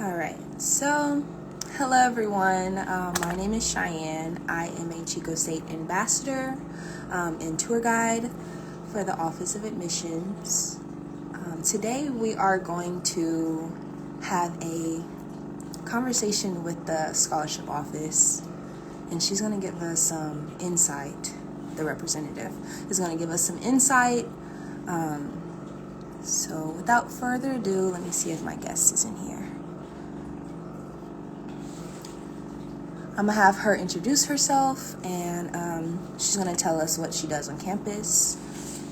All right, so hello everyone. My name is Cheyenne. I am a Chico State ambassador and tour guide for the Office of Admissions. Today we are going to have a conversation with the scholarship office, and she's going to give us some insight. The representative is going to give us some insight. So without further ado, let me see if my guest is in here. I'm gonna have her introduce herself, and she's gonna tell us what she does on campus,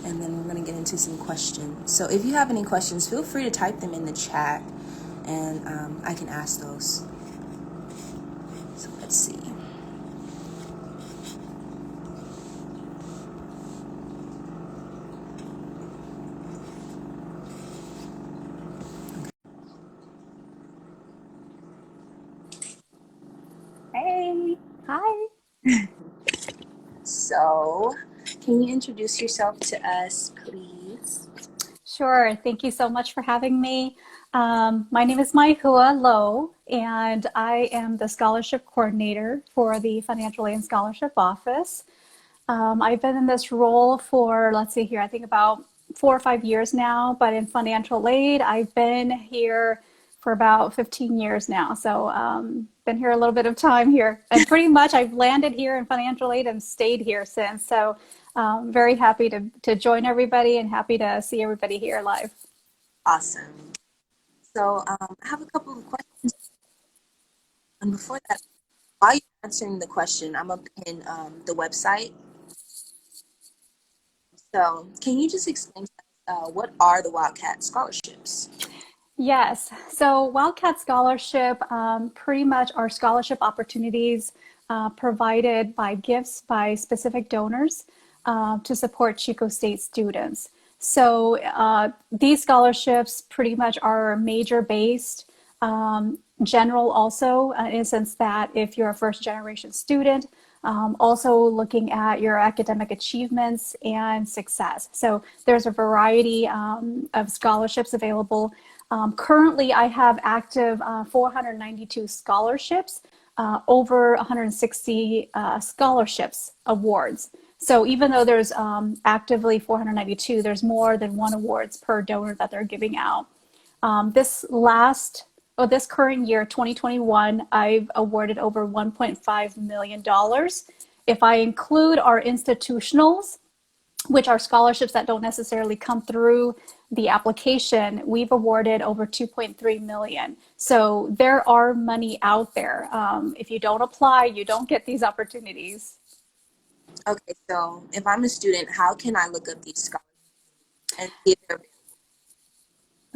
and then we're gonna get into some questions. So if you have any questions, feel free to type them in the chat, and I can ask those. So let's see. Hey. Hi. So, can you introduce yourself to us, please? Sure. Thank you so much for having me. My name is Maihua Lo, and I am the scholarship coordinator for the Financial Aid and Scholarship Office. I've been in this role for, let's see here, I think about 4 or 5 years now, but in financial aid, I've been here for about 15 years now. So been here a little bit of time here. And pretty much I've landed here in financial aid and stayed here since. So very happy to join everybody and happy to see everybody here live. Awesome. So, I have a couple of questions. And before that, while you're answering the question, I'm going to pin the website. So, can you just explain to us what are the Wildcat scholarships? Yes. So Wildcat Scholarship pretty much are scholarship opportunities provided by gifts by specific donors to support Chico State students. So these scholarships pretty much are major based, general also, in a sense that if you're a first generation student, also looking at your academic achievements and success. So there's a variety of scholarships available. Currently, I have active 492 scholarships, over 160 scholarships awards. So even though there's actively 492, there's more than one awards per donor that they're giving out. This current year, 2021, I've awarded over $1.5 million. If I include our institutionals, which are scholarships that don't necessarily come through the application, we've awarded over 2.3 million. So there are money out there. If you don't apply, you don't get these opportunities. Okay, so if I'm a student, how can I look up these scholarships and see if they're available?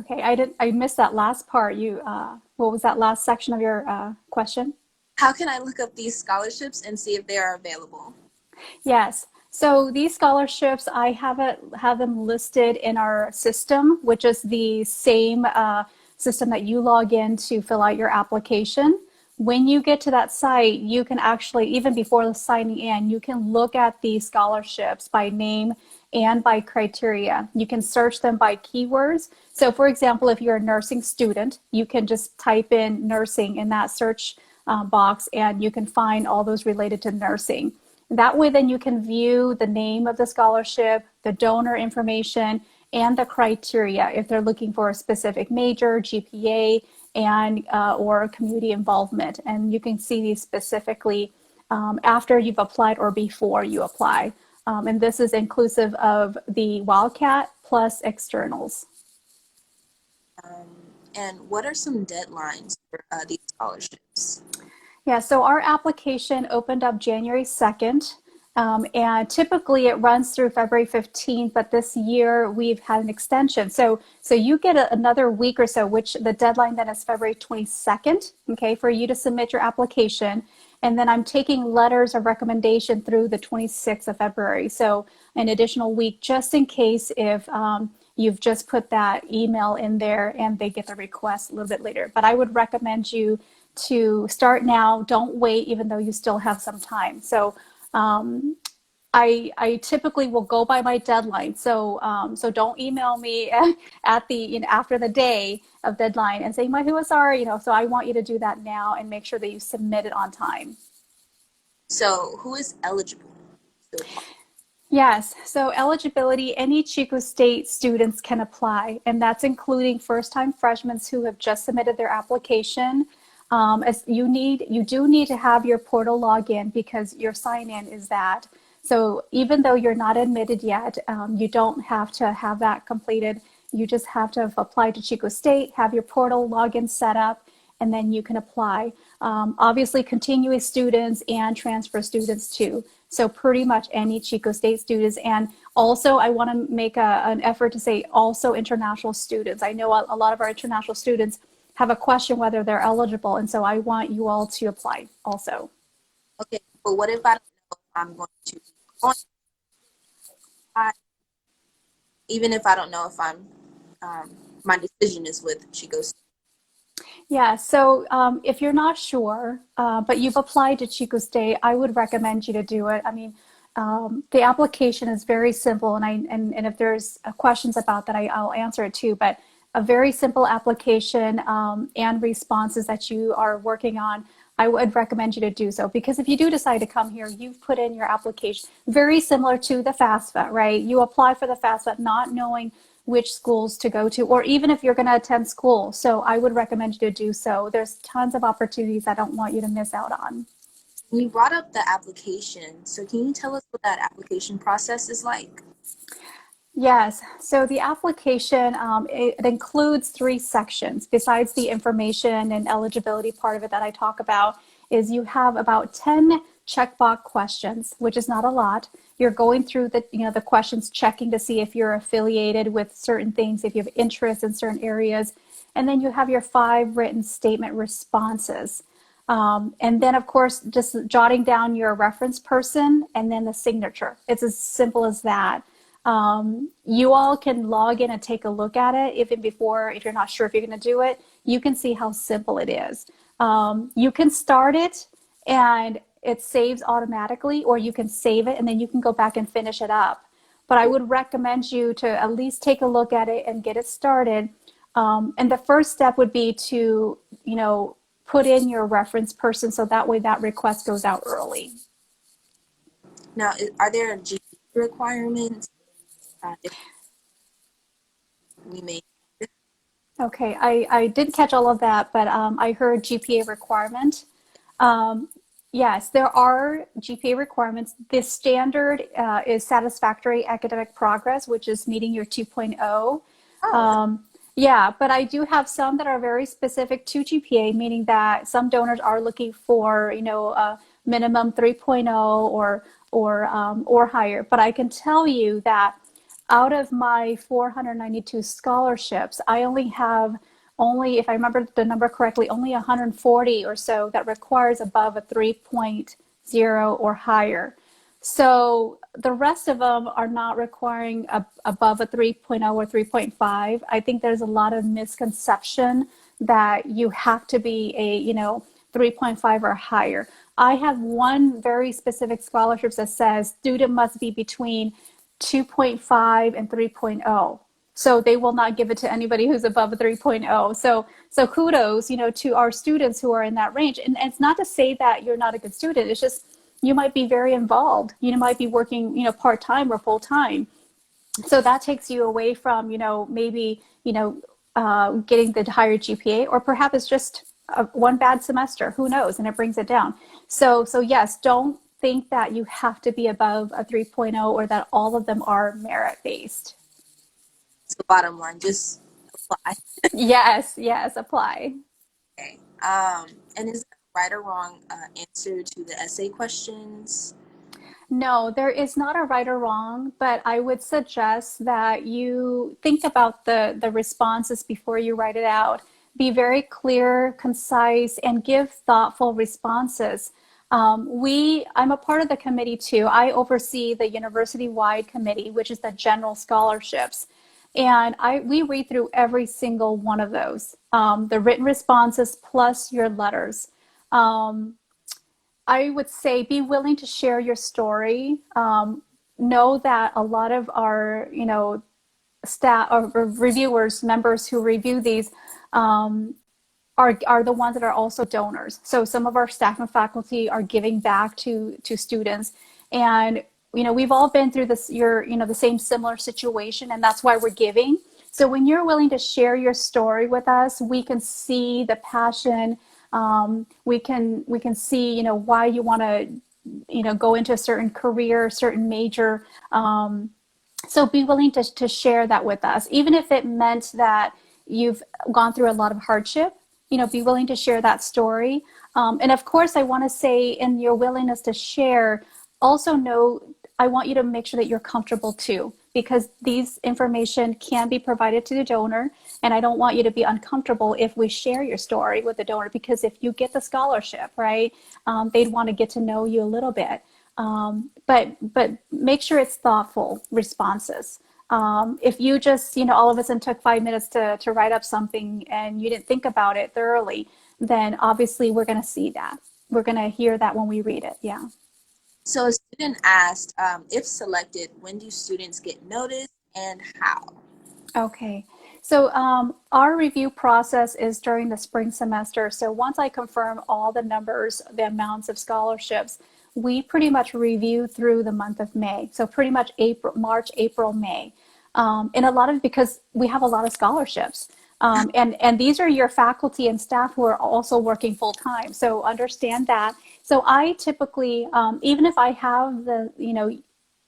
Okay, I missed that last part. What was that last section of your question? How can I look up these scholarships and see if they are available? Yes. So these scholarships, I have them listed in our system, which is the same system that you log in to fill out your application. When you get to that site, you can actually, even before signing in, you can look at these scholarships by name and by criteria. You can search them by keywords. So for example, if you're a nursing student, you can just type in nursing in that search box and you can find all those related to nursing. That way, then you can view the name of the scholarship, the donor information, and the criteria if they're looking for a specific major, GPA, and or community involvement. And you can see these specifically after you've applied or before you apply. And this is inclusive of the Wildcat plus externals. And what are some deadlines for these scholarships? Yeah, so our application opened up January 2nd, and typically it runs through February 15th, but this year we've had an extension. So you get another week or so, which the deadline then is February 22nd, okay, for you to submit your application. And then I'm taking letters of recommendation through the 26th of February. So an additional week, just in case if you've just put that email in there and they get the request a little bit later. But I would recommend you to start now. Don't wait, even though you still have some time. So I typically will go by my deadline. So don't email me at the, after the day of deadline and say, Maihua, sorry, so I want you to do that now and make sure that you submit it on time. So who is eligible to apply? Yes, so eligibility, any Chico State students can apply, and that's including first-time freshmen who have just submitted their application. As you do need to have your portal login because your sign-in is that. So even though you're not admitted yet, you don't have to have that completed. You just have to have applied to Chico State, have your portal login set up, and then you can apply. Obviously, continuous students and transfer students too. So pretty much any Chico State students. And also, I want to make an effort to say also international students. I know a lot of our international students have a question whether they're eligible, and so I want you all to apply also. Okay, but what if I don't know if I'm going to be going? Even if I don't know if my decision is with Chico State. Yeah, so if you're not sure, but you've applied to Chico State, I would recommend you to do it. I mean, the application is very simple, and if there's questions about that, I'll answer it too. But a very simple application and responses that you are working on, I would recommend you to do so, because if you do decide to come here, you've put in your application very similar to the FAFSA, right? You apply for the FAFSA not knowing which schools to go to, or even if you're going to attend school. So I would recommend you to do so. There's tons of opportunities I don't want you to miss out on. You brought up the application, so can you tell us what that application process is like? Yes, so the application, it includes 3 sections. Besides the information and eligibility part of it that I talk about, is you have about 10 checkbox questions, which is not a lot. You're going through the questions, checking to see if you're affiliated with certain things, if you have interest in certain areas. And then you have your 5 written statement responses. And then, of course, just jotting down your reference person and then the signature. It's as simple as that. You all can log in and take a look at it even before, if you're not sure if you're going to do it, you can see how simple it is. You can start it and it saves automatically, or you can save it and then you can go back and finish it up. But I would recommend you to at least take a look at it and get it started. And the first step would be to, put in your reference person so that way that request goes out early. Now, are there GPA requirements? If we may. Okay, I didn't catch all of that, but I heard GPA requirement. Yes, there are GPA requirements. The standard is satisfactory academic progress, which is meeting your 2.0. Oh, Yeah, but I do have some that are very specific to GPA, meaning that some donors are looking for, a minimum 3.0 or higher. But I can tell you that out of my 492 scholarships, I only have, if I remember the number correctly, only 140 or so that requires above a 3.0 or higher. So the rest of them are not requiring above a 3.0 or 3.5. I think there's a lot of misconception that you have to be a, 3.5 or higher. I have one very specific scholarship that says student must be between 2.5 and 3.0. So they will not give it to anybody who's above a 3.0. So kudos, to our students who are in that range. And it's not to say that you're not a good student. It's just you might be very involved. You might be working, part-time or full-time. So that takes you away from, maybe, getting the higher GPA, or perhaps it's just one bad semester, who knows, and it brings it down. So yes, don't think that you have to be above a 3.0 or that all of them are merit-based. it's the bottom line. Just apply. Yes, apply. Okay. And is there a right or wrong answer to the essay questions? No, there is not a right or wrong, but I would suggest that you think about the responses before you write it out. Be very clear, concise, and give thoughtful responses. I'm a part of the committee too. I oversee the university-wide committee, which is the general scholarships. And we read through every single one of those, the written responses plus your letters. I would say be willing to share your story. know that a lot of our, staff or reviewers, members who review these, are the ones that are also donors. So some of our staff and faculty are giving back to students, and we've all been through this, the same similar situation, and that's why we're giving. So when you're willing to share your story with us, we can see the passion. We can see why you want to go into a certain career, certain major. So be willing to share that with us, even if it meant that you've gone through a lot of hardship. Be willing to share that story. And of course, I want to say, in your willingness to share, also know, I want you to make sure that you're comfortable too, because these information can be provided to the donor. And I don't want you to be uncomfortable if we share your story with the donor, because if you get the scholarship, right, they'd want to get to know you a little bit. But make sure it's thoughtful responses. If you just, all of a sudden took 5 minutes to write up something and you didn't think about it thoroughly, then obviously we're going to see that. We're going to hear that when we read it. Yeah. So a student asked, if selected, when do students get noticed and how? Okay. So our review process is during the spring semester. So once I confirm all the numbers, the amounts of scholarships, we pretty much review through the month of May. So pretty much March, April, May. And a lot of, because we have a lot of scholarships. And these are your faculty and staff who are also working full time. So understand that. So I typically, even if I have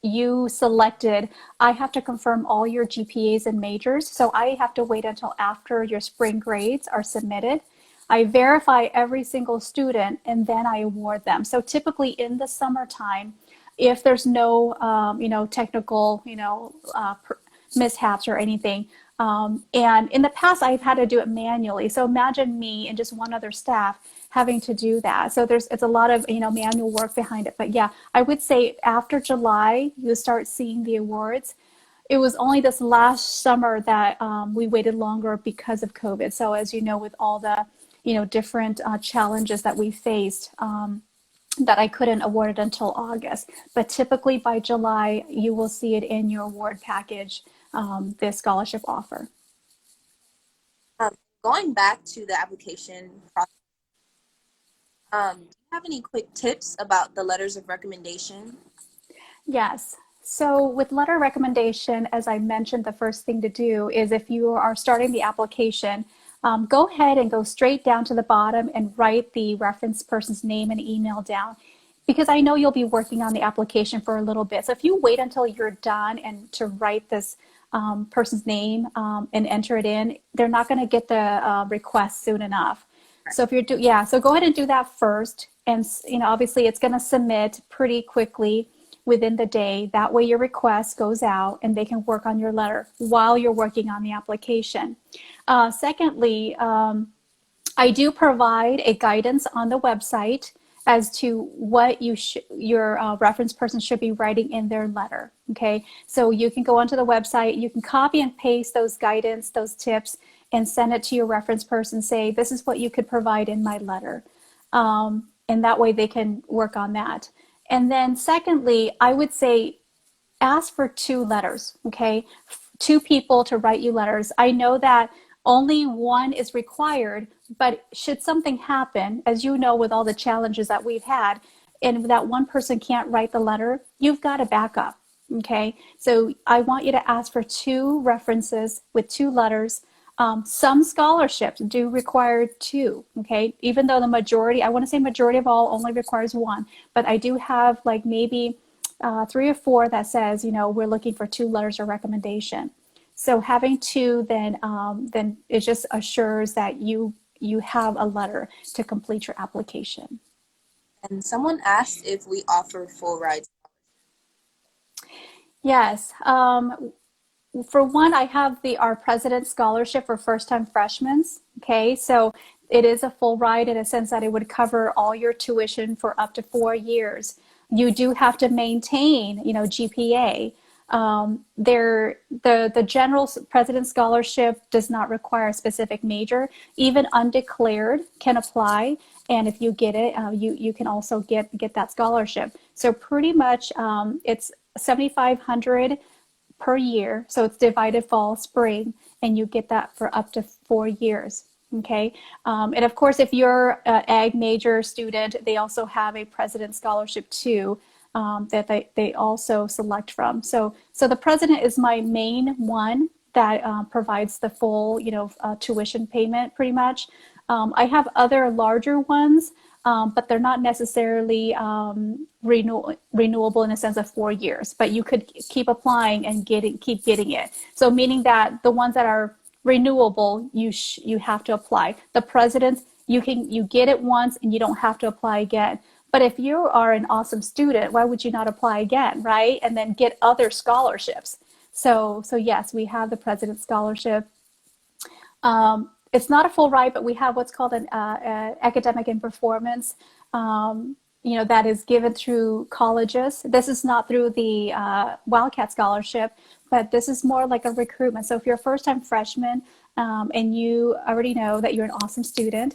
you selected, I have to confirm all your GPAs and majors. So I have to wait until after your spring grades are submitted. I verify every single student and then I award them. So typically in the summertime, if there's no, technical, mishaps or anything. And in the past, I've had to do it manually. So imagine me and just one other staff having to do that. So it's a lot of, manual work behind it. But yeah, I would say after July, you start seeing the awards. It was only this last summer that we waited longer because of COVID. So as you know, with all the, different challenges that we faced, that I couldn't award it until August. But typically by July, you will see it in your award package, the scholarship offer. Going back to the application process, do you have any quick tips about the letters of recommendation? Yes. So with letter recommendation, as I mentioned, the first thing to do is, if you are starting the application, go ahead and go straight down to the bottom and write the reference person's name and email down, because I know you'll be working on the application for a little bit. So if you wait until you're done and to write this person's name and enter it in, they're not going to get the request soon enough. So if you're so go ahead and do that first. And obviously it's going to submit pretty quickly within the day. That way your request goes out and they can work on your letter while you're working on the application. Secondly, I do provide a guidance on the website as to what your reference person should be writing in their letter. Okay, so you can go onto the website, you can copy and paste those guidance, those tips, and send it to your reference person. Say, this is what you could provide in my letter, and that way they can work on that. And then secondly, I would say ask for 2 letters. Okay, 2 people to write you letters. I know that only one is required, but should something happen, as you know, with all the challenges that we've had, and that one person can't write the letter, you've got a backup. Okay, so I want you to ask for 2 references with 2 letters. Some scholarships do require 2. Okay, even though the majority, I want to say majority of all, only requires 1, but I do have like maybe 3 or 4 that says, we're looking for 2 letters of recommendation. So having 2 then it just assures that you have a letter to complete your application. And someone asked if we offer full rides. Yes. For one, I have our President's Scholarship for first-time freshmen. Okay, so it is a full ride in a sense that it would cover all your tuition for up to 4 years. You do have to maintain, GPA. The general President's Scholarship does not require a specific major. Even undeclared can apply, and if you get it, you can also get that scholarship. So pretty much it's $7,500 per year. So it's divided fall, spring, and you get that for up to 4 years. Okay. And of course, if you're an ag major student, they also have a president scholarship too, that they also select from. So the president is my main one that provides the full, tuition payment pretty much. I have other larger ones, but they're not necessarily renewable in a sense of 4 years. But you could keep applying and keep getting it. So meaning that the ones that are renewable, you have to apply. The presidents, you get it once and you don't have to apply again. But if you are an awesome student, why would you not apply again, right? And then get other scholarships. So yes, we have the President's Scholarship. It's not a full ride, but we have what's called an academic and performance, that is given through colleges. This is not through the Wildcat Scholarship, but this is more like a recruitment. So if you're a first-time freshman and you already know that you're an awesome student,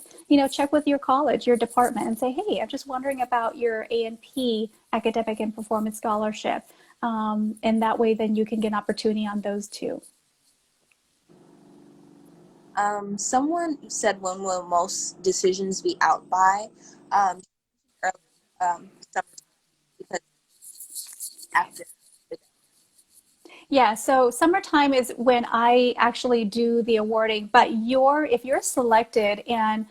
check with your college, your department, and say, hey, I'm just wondering about your A&P Academic and Performance Scholarship. And that way, then you can get an opportunity on those too. Someone said, when will most decisions be out by? Early, summer, because after. Yeah, so summertime is when I actually do the awarding, but if you're selected and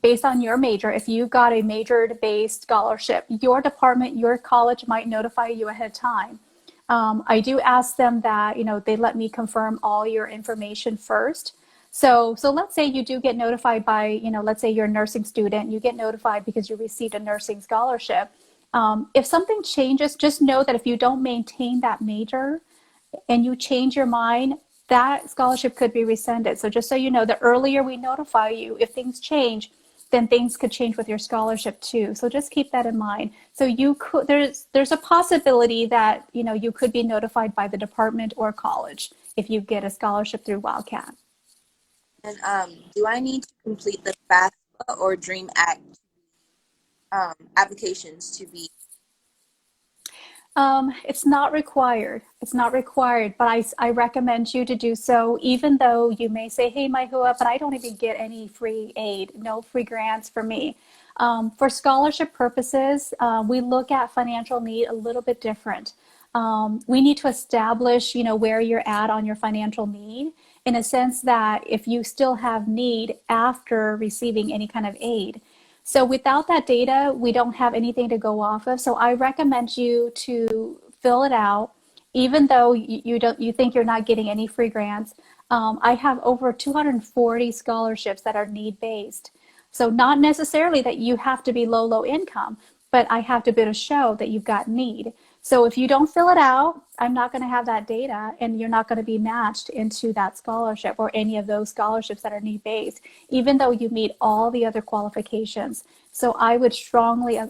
based on your major, if you got a major-based scholarship, your department, your college might notify you ahead of time. I do ask them that, they let me confirm all your information first. So let's say you do get notified by, let's say you're a nursing student, you get notified because you received a nursing scholarship. If something changes, just know that if you don't maintain that major and you change your mind, that scholarship could be rescinded. So just so you know, the earlier we notify you, if things change, then things could change with your scholarship too. So just keep that in mind. So there's a possibility that, you could be notified by the department or college if you get a scholarship through Wildcat. And do I need to complete the FAFSA or DREAM Act applications to be? It's not required. It's not required, but I recommend you to do so, even though you may say, hey, Maihua, but I don't even get any free aid, no free grants for me. For scholarship purposes, we look at financial need a little bit different. We need to establish, where you're at on your financial need, in a sense that if you still have need after receiving any kind of aid. So without that data, we don't have anything to go off of. So I recommend you to fill it out, even though you think you're not getting any free grants. I have over 240 scholarships that are need-based. So not necessarily that you have to be low income, but I have to be able to show that you've got need. So if you don't fill it out, I'm not going to have that data and you're not going to be matched into that scholarship or any of those scholarships that are need-based, even though you meet all the other qualifications. So I would strongly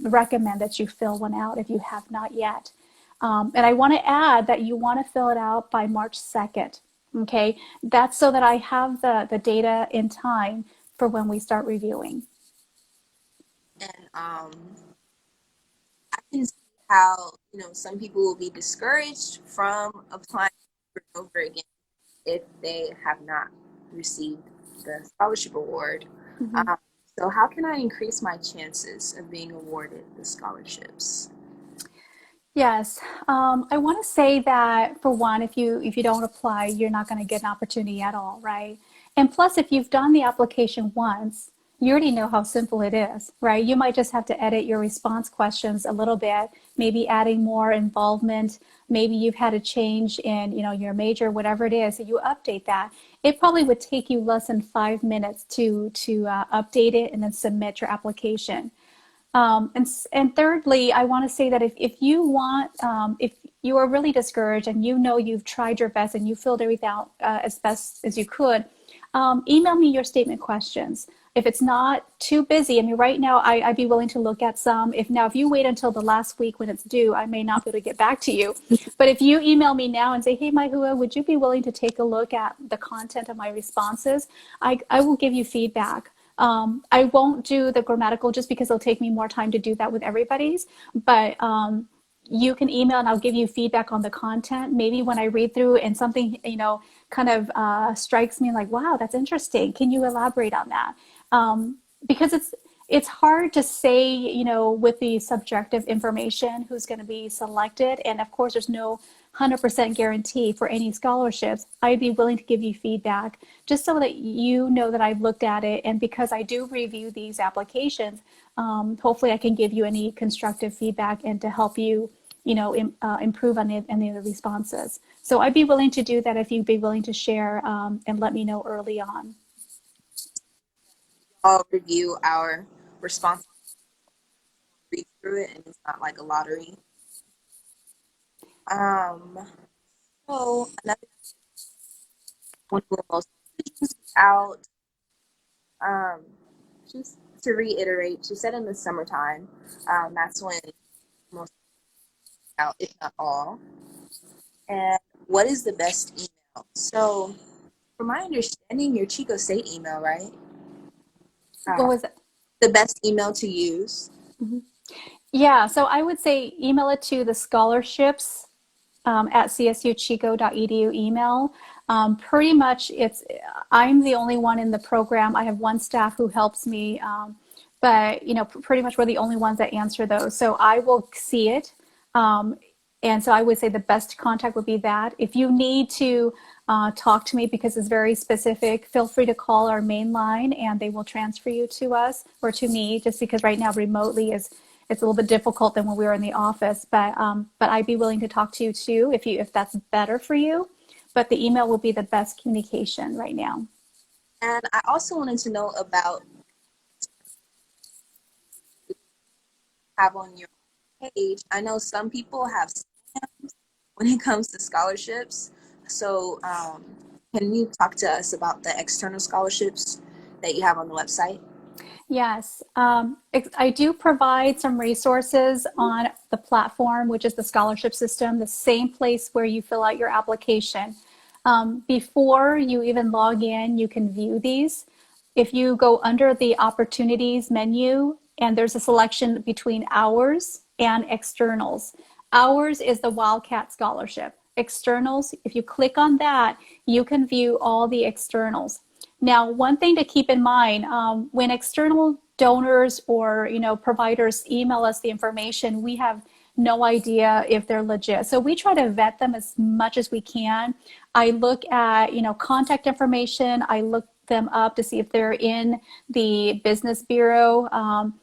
recommend that you fill one out if you have not yet. And I want to add that you want to fill it out by March 2nd. Okay, that's so that I have the data in time for when we start reviewing. And I can see how, some people will be discouraged from applying over and over again if they have not received the scholarship award. Mm-hmm. So how can I increase my chances of being awarded the scholarships? Yes, I want to say that for one, if you don't apply, you're not going to get an opportunity at all, right? And plus, if you've done the application once, you already know how simple it is, right? You might just have to edit your response questions a little bit, maybe adding more involvement. Maybe you've had a change in, your major, whatever it is, so you update that. It probably would take you less than 5 minutes to update it and then submit your application. And thirdly, I want to say that if you are really discouraged and you've tried your best and you filled everything out as best as you could, email me your statement questions. If it's not too busy, right now I'd be willing to look at some. If you wait until the last week when it's due, I may not be able to get back to you. But if you email me now and say, hey, Maihua, would you be willing to take a look at the content of my responses? I will give you feedback. I won't do the grammatical just because it'll take me more time to do that with everybody's. But you can email and I'll give you feedback on the content. Maybe when I read through and something, kind of strikes me like, wow, that's interesting. Can you elaborate on that? Because it's hard to say, with the subjective information who's going to be selected. And of course, there's no 100% guarantee for any scholarships. I'd be willing to give you feedback just so that you know that I've looked at it. And because I do review these applications, hopefully I can give you any constructive feedback and to help you, improve on any of the responses. So I'd be willing to do that if you'd be willing to share and let me know early on. I'll review our response, read through it, and it's not like a lottery. So another one of the most out. Just to reiterate, she said in the summertime, that's when most out, if not all. And what is the best email? So, from my understanding, your Chico State email, right? What was it? The best email to use. Mm-hmm. Yeah, so I would say email it to the scholarships at csuchico.edu email. Pretty much I'm the only one in the program. I have one staff who helps me, but pretty much we're the only ones that answer those. So I will see it. And so I would say the best contact would be that. If you need to talk to me because it's very specific, feel free to call our main line and they will transfer you to us or to me, just because right now remotely it's a little bit difficult than when we were in the office. But I'd be willing to talk to you too if that's better for you. But the email will be the best communication right now. And I also wanted to know about have on your page. I know some people have scams when it comes to scholarships. So can you talk to us about the external scholarships that you have on the website? Yes, I do provide some resources on the platform, which is the scholarship system, the same place where you fill out your application. Before you even log in, you can view these. If you go under the opportunities menu, and there's a selection between hours and externals. Hours is the Wildcat Scholarship. Externals, if you click on that, you can view all the externals. Now, one thing to keep in mind, when external donors or providers email us the information, we have no idea if they're legit. So we try to vet them as much as we can. I look at contact information. I look them up to see if they're in the business bureau.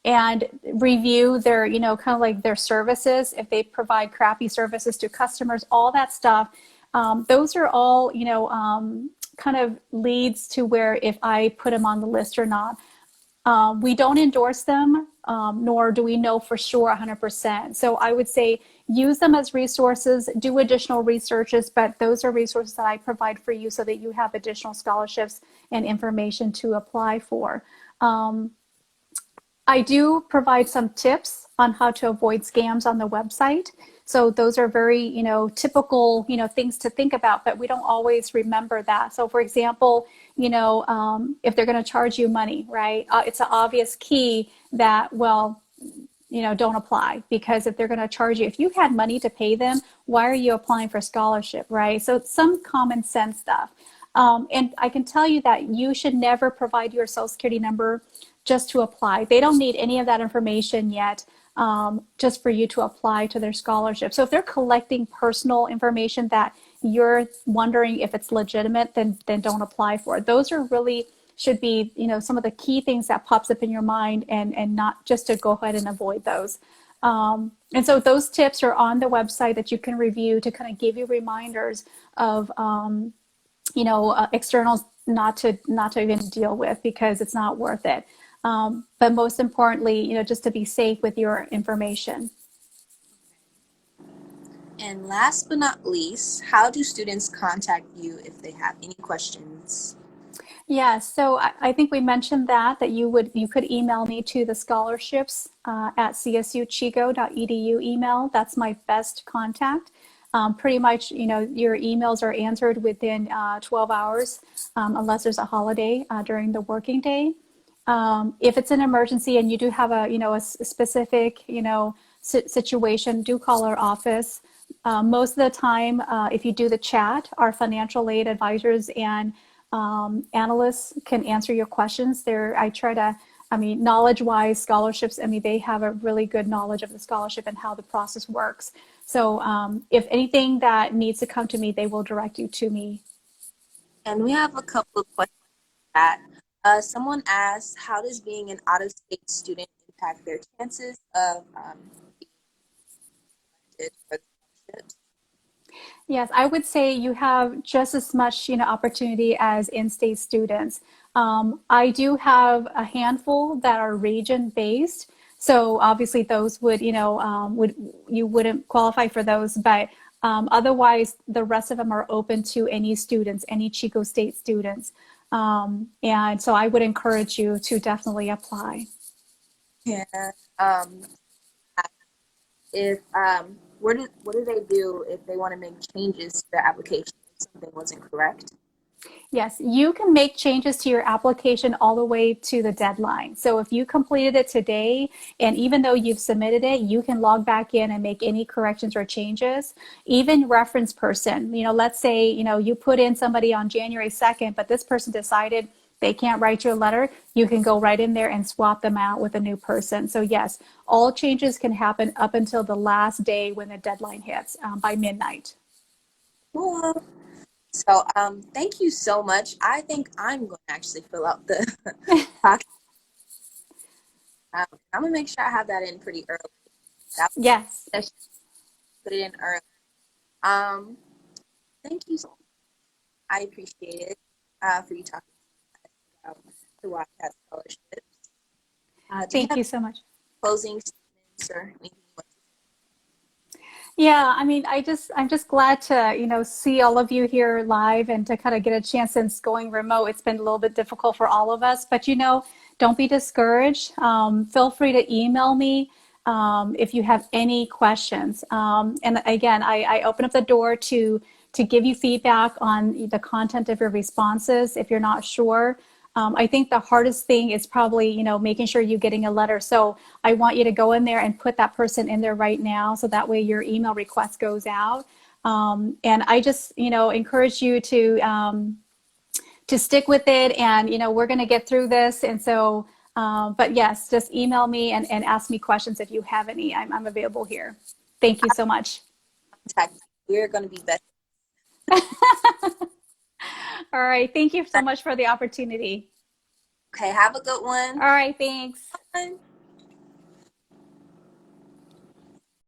And review their, kind of like their services, if they provide crappy services to customers, all that stuff. Those are all, kind of leads to where if I put them on the list or not. We don't endorse them, nor do we know for sure 100%. So I would say use them as resources, do additional researches, but those are resources that I provide for you so that you have additional scholarships and information to apply for. I do provide some tips on how to avoid scams on the website. So those are very, typical, things to think about, but we don't always remember that. So for example, if they're going to charge you money, right? It's an obvious key that, don't apply, because if they're going to charge you, if you had money to pay them, why are you applying for scholarship, right? So it's some common sense stuff. And I can tell you that you should never provide your social security number just to apply. They don't need any of that information yet, just for you to apply to their scholarship. So if they're collecting personal information that you're wondering if it's legitimate, then don't apply for it. Those are really should be, some of the key things that pops up in your mind, and not just to go ahead and avoid those. And so those tips are on the website that you can review to kind of give you reminders of, externals not to even deal with, because it's not worth it. But most importantly, just to be safe with your information. And last but not least, how do students contact you if they have any questions? Yeah, so I think we mentioned that you could email me to the scholarships at csuchico.edu email. That's my best contact. Pretty much, your emails are answered within 12 hours, unless there's a holiday during the working day. If it's an emergency and you do have a specific, situation, do call our office. Most of the time, if you do the chat, our financial aid advisors and analysts can answer your questions. I try to, I mean, knowledge-wise, scholarships, I mean, they have a really good knowledge of the scholarship and how the process works. So if anything that needs to come to me, they will direct you to me. And we have a couple of questions that someone asked, how does being an out-of-state student impact their chances of being elected for the scholarships? Yes, I would say you have just as much, opportunity as in-state students. I do have a handful that are region-based, so obviously those would, you wouldn't qualify for those, but otherwise the rest of them are open to any students, any Chico State students, and so I would encourage you to definitely apply. Yeah. Um, if what do they do if they want to make changes to their application if something wasn't correct? Yes, you can make changes to your application all the way to the deadline. So if you completed it today, and even though you've submitted it, you can log back in and make any corrections or changes. Even reference person, let's say, you put in somebody on January 2nd, but this person decided they can't write you a letter, you can go right in there and swap them out with a new person. So yes, all changes can happen up until the last day when the deadline hits by midnight. Cool. So thank you so much. I think I'm going to actually fill out the doc. I'm gonna make sure I have that in pretty early. That Yes. was, put it in early. Um, thank you so much. I appreciate it for you talking about the Wildcat scholarships. Do you Thank have you so much. closing statements or anything you want Yeah, I mean, I'm just glad to, see all of you here live and to kind of get a chance since going remote. It's been a little bit difficult for all of us, but don't be discouraged. Feel free to email me if you have any questions. And again, I open up the door to give you feedback on the content of your responses if you're not sure. I think the hardest thing is probably, making sure you're getting a letter. So I want you to go in there and put that person in there right now. So that way your email request goes out. And I just, encourage you to stick with it. And, we're going to get through this. And so, but yes, just email me and ask me questions if you have any. I'm available here. Thank you so much. to contact? We're going to be best. All right. Thank you so much for the opportunity. Okay, have a good one. All right. Thanks. Bye.